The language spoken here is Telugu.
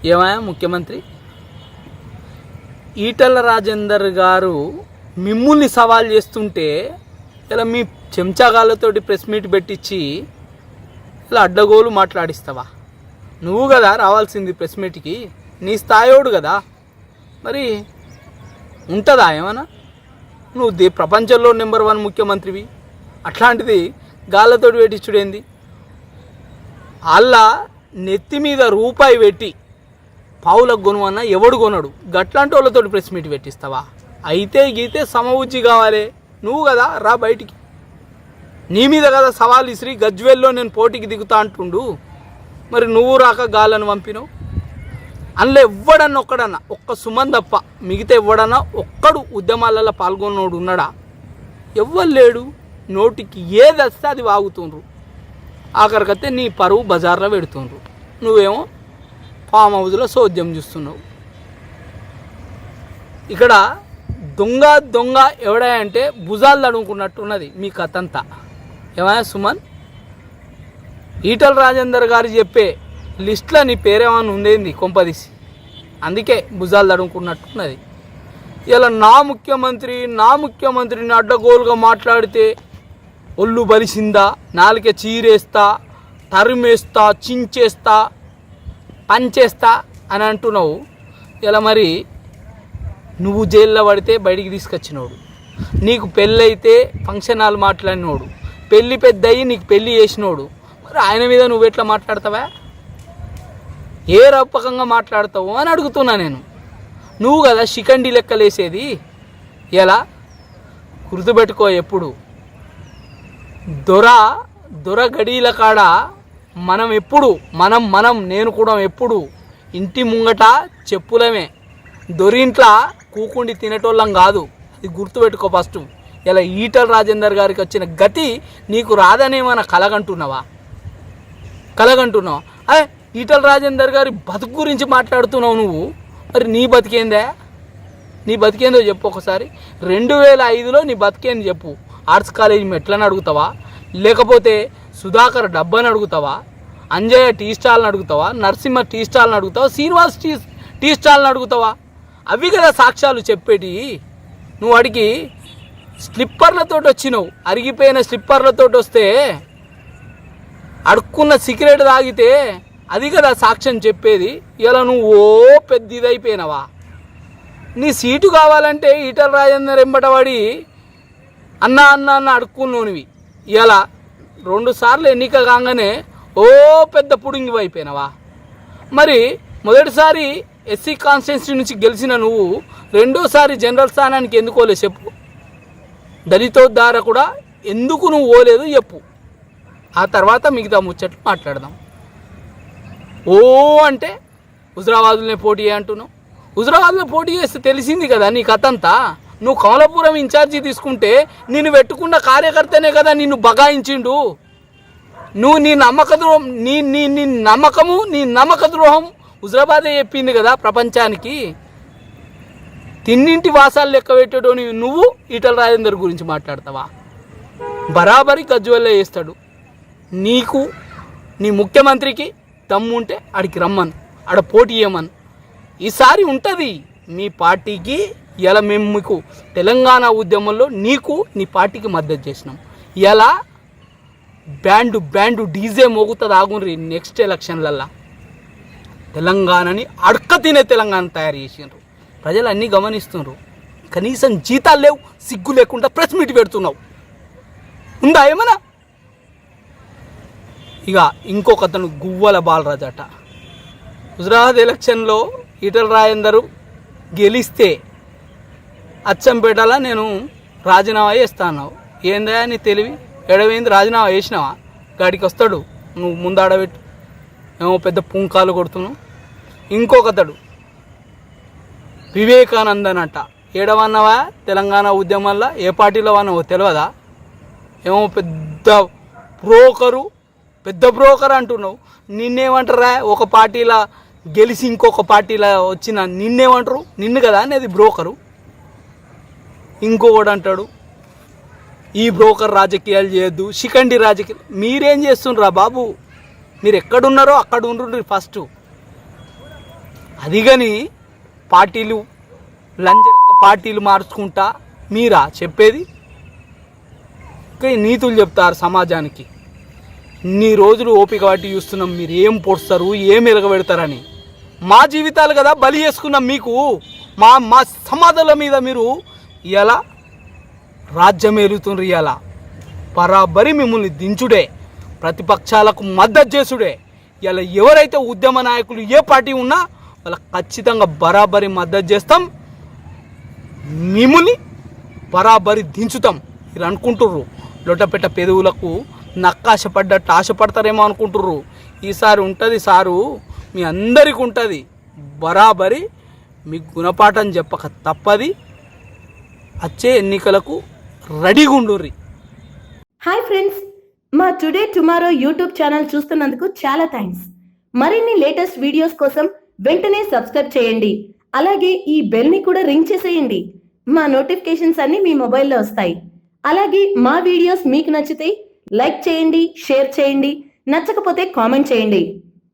ఏమయ్యా ముఖ్యమంత్రి, ఈటల రాజేందర్ గారు మిమ్ముల్ని సవాల్ చేస్తుంటే ఇలా మీ చెంచాగాళ్ళతోటి ప్రెస్ మీట్ పెట్టించి ఇలా అడ్డగోలు మాట్లాడిస్తావా? నువ్వు కదా రావాల్సింది ప్రెస్ మీట్కి, నీ స్థాయోడు కదా. మరి ఉంటుందా ఏమన్నా? నువ్వు ప్రపంచంలో నెంబర్ 1 ముఖ్యమంత్రివి, అట్లాంటిది గాళ్ళతోటి పెట్టించుడేంది? వాళ్ళ నెత్తి మీద రూపాయి పెట్టి పావులకు కొనువన్నా ఎవడు కొనడు, గట్లాంటి వాళ్ళతోటి ప్రెస్ మీట్ పెట్టిస్తావా? అయితే గీతే సమవుజ్జి కావాలి. నువ్వు కదా రా బయటికి, నీ మీద కదా సవాల్ ఇసిరి గజ్వేల్లో నేను పోటీకి దిగుతా అంటుండు. మరి నువ్వు రాక గాళ్ళను పంపినావు. అందులో ఎవ్వడన్నా ఒక్కడన్నా, ఒక్క సుమన్ తప్ప మిగతా ఎవ్వడన్నా ఒక్కడు ఉద్యమాలలో పాల్గొన్నోడు ఉన్నాడా? ఎవ్వరు లేడు. నోటికి ఏది వస్తే అది వాగుతుండ్రు. ఆఖరికైతే నీ పరువు బజార్లో పెడుతుండ్రు. నువ్వేమో ఫామ్ హౌస్లో సోద్యం చూస్తున్నావు. ఇక్కడ దొంగ దొంగ ఎవడా అంటే భుజాలు తడుముకున్నట్టున్నది మీ కథంతా. ఏమయ్యా సుమన్, ఈటల రాజేందర్ గారు చెప్పే లిస్ట్లో నీ పేరేమన్నా ఉండేది కొంపదీసి, అందుకే భుజాలు తడుముకున్నట్టున్నది. ఇలా నా ముఖ్యమంత్రిని అడ్డగోలుగా మాట్లాడితే ఒళ్ళు బలిసిందా, నాలుకే చీరేస్తా, తరిమేస్తా, చించేస్తా, పంచేస్తా అని అంటున్నావు. ఇలా మరి నువ్వు జైల్లో పడితే బయటికి తీసుకొచ్చినోడు, నీకు పెళ్ళైతే ఫంక్షన్ హాల్ మాట్లాడినోడు, పెళ్ళి పెద్ద అయ్యి నీకు పెళ్ళి చేసినోడు, మరి ఆయన మీద నువ్వు ఎట్లా మాట్లాడతావా? ఏ రప్పకంగా మాట్లాడతావు అని అడుగుతున్నా నేను. నువ్వు కదా శిఖండి లెక్కలేసేది. ఎలా గుర్తుపెట్టుకో, ఎప్పుడు దొర గడీల కాడ మనం నేను కూడా ఎప్పుడు ఇంటి ముంగట చెప్పులమే, దొరింట్లా కూకుండి తినేటోళ్ళం కాదు. అది గుర్తుపెట్టుకో ఫస్ట్. ఇలా ఈటల రాజేందర్ గారికి వచ్చిన గతి నీకు రాదనేమన్నా కలగంటున్నావా? అదే ఈటల రాజేందర్ గారి బతుకు గురించి మాట్లాడుతున్నావు నువ్వు. మరి నీ బతికేందో చెప్పు ఒకసారి. 2005లో నీ బతికేంది చెప్పు. ఆర్ట్స్ కాలేజీ మెట్లని అడుగుతావా, లేకపోతే సుధాకర్ డబ్బాని అడుగుతావా, అంజయ్య టీ స్టాల్ని అడుగుతావా, నరసింహ టీ స్టాల్ని అడుగుతావా, శ్రీనివాస్ టీ స్టాల్ని అడుగుతావా? అవి కదా సాక్ష్యాలు చెప్పేటి. నువ్వు అడిగి స్లిప్పర్లతో వచ్చినావు, అరిగిపోయిన స్లిప్పర్లతో వస్తే అడుక్కున్న సిగరెట్ తాగితే అది కదా సాక్ష్యం చెప్పేది. ఇలా నువ్వు పెద్ద ఇదైపోయినావా? నీ సీటు కావాలంటే ఈటల రాజేందర్ ఎంబటవాడి అన్న అడుక్కున్నోనివి. ఇలా 2 సార్లు ఎన్నిక కాగానే పెద్ద పుడింగి అయిపోయినావా? మరి మొదటిసారి ఎస్సీ కాన్స్టిట్యున్సీ నుంచి గెలిచిన నువ్వు రెండోసారి జనరల్ స్థానానికి ఎందుకోలే చెప్పు. దళితోద్ధార కూడా ఎందుకు నువ్వు ఓలేదు చెప్పు. ఆ తర్వాత మిగతా ముచ్చట్లు మాట్లాడదాం. అంటే హుజరాబాద్లోనే పోటీ అంటున్నావు. హుజరాబాద్లో పోటీ చేస్తే తెలిసింది కదా నీ కథంతా. నువ్వు కమలాపురం ఇన్ఛార్జి తీసుకుంటే నిన్ను పెట్టుకున్న కార్యకర్తనే కదా నిన్ను బగాయించిండు. నువ్వు నీ నమ్మక ద్రోహం హుజరాబాదే చెప్పింది కదా ప్రపంచానికి. తిన్నింటి వాసాలు లెక్క పెట్టేటోని నువ్వు ఈటల రాజేందర్ గురించి మాట్లాడతావా? బరాబరి గజ్వేల్లో చేస్తాడు. నీకు నీ ముఖ్యమంత్రికి దమ్ము ఉంటే ఆడికి రమ్మను, ఆడ పోటీ చేయమను. ఈసారి ఉంటుంది మీ పార్టీకి. ఇలా మేము మీకు తెలంగాణ ఉద్యమంలో నీకు నీ పార్టీకి మద్దతు చేసినాం. ఇలా బ్యాండు డీజే మోగుతుంది ఆగుండ్రి. నెక్స్ట్ ఎలక్షన్లల్లా తెలంగాణని అడక తినే తెలంగాణ తయారు చేసినారు. ప్రజలు అన్నీ గమనిస్తున్నారు. కనీసం జీతాలు లేవు, సిగ్గు లేకుండా ప్రెస్ మీట్ పెడుతున్నావు. ఉందా ఏమన్నా? ఇక ఇంకొకతను గువ్వల బాలరాజు అట. హుజరాబాద్ ఎలక్షన్లో ఈటల రాజేందర్ గెలిస్తే అచ్చంపేటలా నేను రాజీనామా చేస్తాను. ఏందా నీ తెలివి ఎడవేంది? రాజీనామా చేసినావా? గాడికి వస్తాడు, నువ్వు ముందు ఆడబెట్టు. ఏమో పెద్ద పుంకాలు కొడుతున్నావు. ఇంకొకతడు వివేకానందన్ అంట. ఏడవన్నావా తెలంగాణ ఉద్యమాల్లో? ఏ పార్టీలో అన్నావో తెలియదా? ఏమో పెద్ద బ్రోకర్ అంటున్నావు. నిన్నేమంటారా? ఒక పార్టీలో గెలిచి ఇంకొక పార్టీలో వచ్చిన నిన్నేమంటారు? నిన్ను కదా అనేది బ్రోకరు. ఇంకొకడు అంటాడు ఈ బ్రోకర్ రాజకీయాలు చేయొద్దు, శిఖండి రాజకీయాలు. మీరేం చేస్తుండ్రా బాబు? మీరు ఎక్కడున్నారో అక్కడ ఉండ్రి ఫస్ట్. అది కానీ పార్టీలు లంజ పార్టీలు మార్చుకుంటా మీరా చెప్పేది? ఇంకా ఈ నీతులు చెప్తారు సమాజానికి. ఇన్ని రోజులు ఓపిక పట్టి చూస్తున్నాం మీరు ఏం పొడుస్తారు, ఏం ఎలగబెడతారని. మా జీవితాలు కదా బలి చేసుకున్నాం మీకు. మా మా సమాధుల మీద మీరు ఇలా రాజ్యం ఏలుతుండ్రు. ఇలా బరాబరి మిమ్మల్ని దించుడే, ప్రతిపక్షాలకు మద్దతు చేసుడే. ఇలా ఎవరైతే ఉద్యమ నాయకులు ఏ పార్టీ ఉన్నా వాళ్ళకి ఖచ్చితంగా బరాబరి మద్దతు చేస్తాం, మిమ్మల్ని బరాబరి దించుతాం. మీరు అనుకుంటుర్రు లొట్టపెట్ట పెదవులకు నక్కాశపడ్డట్టు ఆశపడతారేమో అనుకుంటుర్రు. ఈసారి ఉంటుంది సారు, మీ అందరికి ఉంటుంది. బరాబరి మీకు గుణపాఠం చెప్పక తప్పది. వచ్చే ఎన్నికలకు రెడీగా ఉండుర్రి. హాయ్ ఫ్రెండ్స్, మా టుడే టుమారో యూట్యూబ్ ఛానల్ చూస్తున్నందుకు చాలా థ్యాంక్స్. మరిన్ని లేటెస్ట్ వీడియోస్ కోసం వెంటనే సబ్స్క్రైబ్ చేయండి. అలాగే ఈ బెల్ ని కూడా రింగ్ చేసేయండి. మా నోటిఫికేషన్స్ అన్ని మీ మొబైల్లో వస్తాయి. అలాగే మా వీడియోస్ మీకు నచ్చితే లైక్ చేయండి, షేర్ చేయండి, నచ్చకపోతే కామెంట్ చేయండి.